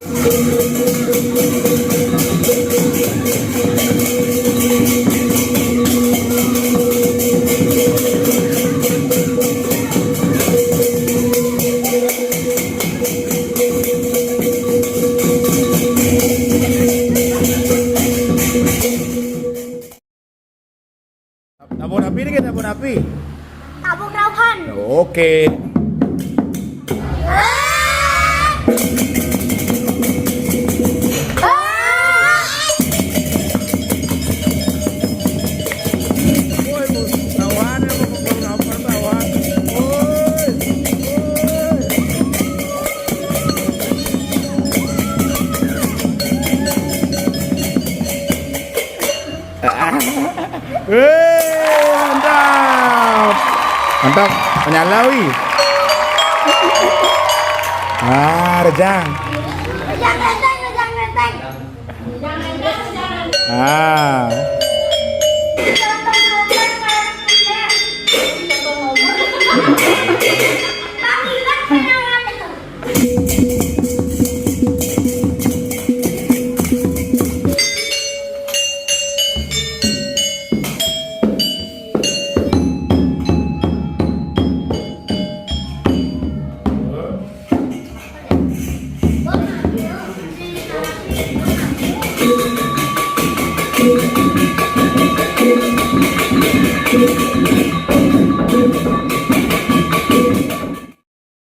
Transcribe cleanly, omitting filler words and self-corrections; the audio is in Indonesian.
Tabung api ini kan tabung api. Tabung rauhan. Oke. Woi, tawan ya, mau apa tawan? Woi. Mantap. Mantap, menyala wi. Rejang. Rejang renteng, rejang renteng. Bagi kan penyangan itu.